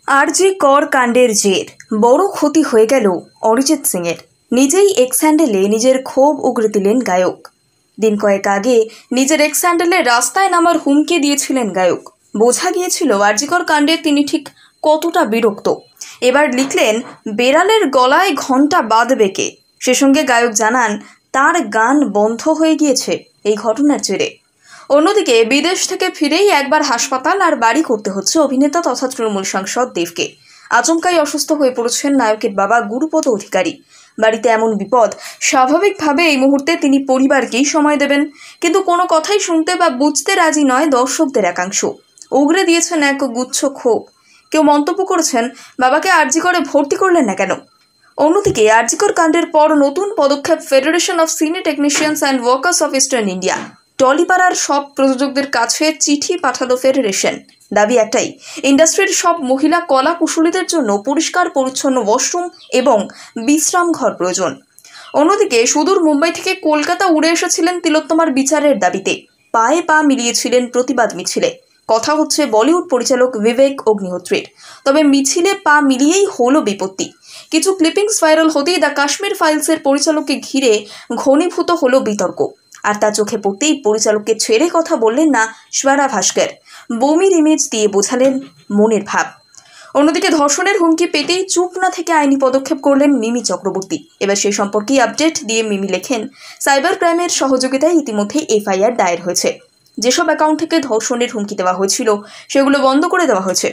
আরজি কর কাণ্ডের জের বড় ক্ষতি হয়ে গেল অরিজিৎ সিংয়ের। নিজেই এক্স হ্যান্ডেলে নিজের ক্ষোভ উগরে দিলেন গায়ক। দিন কয়েক আগে নিজের এক্স হ্যান্ডেলে রাস্তায় নামার হুমকি দিয়েছিলেন গায়ক। বোঝা গিয়েছিল আরজি কর কাণ্ডে তিনি ঠিক কতটা বিরক্ত। এবার লিখলেন বেড়ালের গলায় ঘণ্টা বাঁধবে কে। সে সঙ্গে গায়ক জানান তার গান বন্ধ হয়ে গিয়েছে এই ঘটনার জেরে। অন্যদিকে বিদেশ থেকে ফিরেই একবার হাসপাতাল আর বাড়ি করতে হচ্ছে অভিনেতা তথা তৃণমূল সাংসদ দেবকে। আচমকাই অসুস্থ হয়ে পড়েছেন নায়কের বাবা গুরুপদ অধিকারী। বাড়িতে এমন বিপদ, স্বাভাবিকভাবে এই মুহূর্তে তিনি পরিবারকেই সময় দেবেন, কিন্তু কোনো কথাই শুনতে বা বুঝতে রাজি নয় দর্শকদের একাংশ। উগরে দিয়েছেন এক গুচ্ছ ক্ষোভ। কেউ মন্তব্য করেছেন, বাবাকে আরজি করে ভর্তি করলেন না কেন। অন্যদিকে আরজি কর কাণ্ডের পর নতুন পদক্ষেপ federation of cine technicians and workers of eastern India. টলিপাড়ার সব প্রযোজকদের কাছে চিঠি পাঠালো ফেডারেশন। দাবি একটাই, ইন্ডাস্ট্রির সব মহিলা কলা কুশলীদের জন্য পরিষ্কার পরিচ্ছন্ন ওয়াশরুম এবং বিশ্রাম ঘর প্রয়োজন। অন্যদিকে সুদূর মুম্বাই থেকে কলকাতা উড়ে এসেছিলেন তিলোত্তমার বিচারের দাবিতে। পায়ে পা মিলিয়েছিলেন প্রতিবাদ মিছিলে। কথা হচ্ছে বলিউড পরিচালক বিবেক অগ্নিহোত্রীর। তবে মিছিলে পা মিলিয়েই হলো বিপত্তি। কিছু ক্লিপিংস ভাইরাল হতেই দ্য কাশ্মীর ফাইলসের পরিচালককে ঘিরে ঘনীভূত হলো বিতর্ক। আর তা চোখে পড়তেই পরিচালককে ছেড়ে কথা বললেন না শ্বেরা ভাস্কর। বমির ইমেজ দিয়ে বোঝালেন মনের ভাব। অন্যদিকে ধর্ষণের হুমকি পেতেই চুপ না থেকে আইনি পদক্ষেপ করলেন মিমি চক্রবর্তী। এবার সেই সম্পর্কে আপডেট দিয়ে মিমি লেখেন, সাইবার ক্রাইমের সহযোগিতায় ইতিমধ্যে এফআইআর দায়ের হয়েছে। যেসব অ্যাকাউন্ট থেকে ধর্ষণের হুমকি দেওয়া হয়েছিল সেগুলো বন্ধ করে দেওয়া হয়েছে।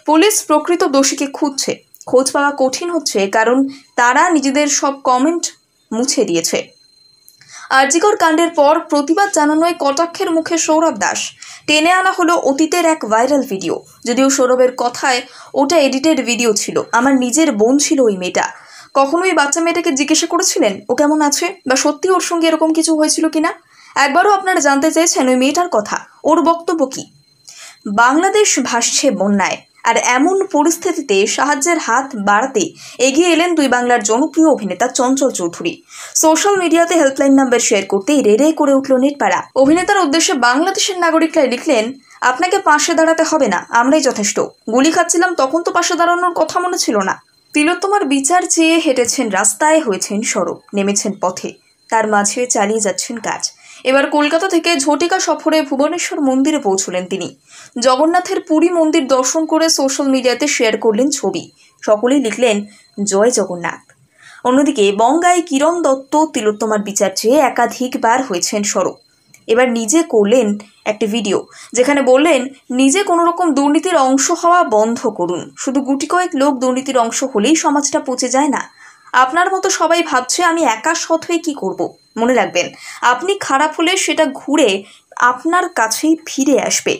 পুলিশ প্রকৃত দোষীকে খুঁজছে। খোঁজ পাওয়া কঠিন হচ্ছে কারণ তারা নিজেদের সব কমেন্ট মুছে দিয়েছে। আরজি কর কাণ্ডের পর প্রতিবাদ জানানোয় কটাক্ষের মুখে সৌরভ দাস। টেনে আনা হলো অতীতের এক ভাইরাল ভিডিও। যদিও সৌরভের কথায় ওটা এডিটেড ভিডিও ছিল। আমার নিজের বোন ছিল ওই মেয়েটা। কখনোই বাচ্চা মেয়েটাকে জিজ্ঞাসা করেছিলেন ও কেমন আছে, বা সত্যি ওর সঙ্গে এরকম কিছু হয়েছিল কিনা? একবারও আপনারা জানতে চেয়েছেন ওই মেয়েটার কথা? ওর বক্তব্য কি? বাংলাদেশ ভাসছে বন্যায়, আর এমন পরিস্থিতিতে সাহায্যের হাত বাড়াতে এগিয়ে এলেন দুই বাংলার জনপ্রিয় অভিনেতা চঞ্চল চৌধুরী। সোশ্যাল মিডিয়াতে হেল্পলাইন নাম্বার শেয়ার করতেই রে রে করে উঠল নেটপাড়া। অভিনেতার উদ্দেশ্যে বাংলাদেশের নাগরিকরা লিখলেন, আপনাকে পাশে দাঁড়াতে হবে না, আমরাই যথেষ্ট। গুলি খাচ্ছিলাম তখন তো পাশে দাঁড়ানোর কথা মনে ছিল না। তিলোত্তমার বিচার চেয়ে হেঁটেছেন রাস্তায়, হয়েছেন সরব, নেমেছেন পথে, তার মাঝে চালিয়ে যাচ্ছেন কাজ। এবার কলকাতা থেকে ঝটিকা সফরে ভুবনেশ্বর মন্দিরে পৌঁছলেন তিনি। জগন্নাথের পুরী মন্দির দর্শন করে সোশ্যাল মিডিয়াতে শেয়ার করলেন ছবি। সকলেই লিখলেন জয় জগন্নাথ। অন্যদিকে বঙ্গায় কিরণ দত্ত তিলোত্তমার বিচার চেয়ে একাধিকবার হয়েছেন সরব। এবার নিজে করলেন একটি ভিডিও, যেখানে বললেন নিজে কোনো রকম দুর্নীতির অংশ হওয়া বন্ধ করুন। শুধু গুটি কয়েক লোক দুর্নীতির অংশ হলেই সমাজটা পচে যায় না। আপনার মতো সবাই ভাবছে আমি একা সৎ হয়ে কি করব। মনে রাখবেন, আপনি খারাপ হলে সেটা ঘুরে আপনার কাছেই ফিরে আসবে।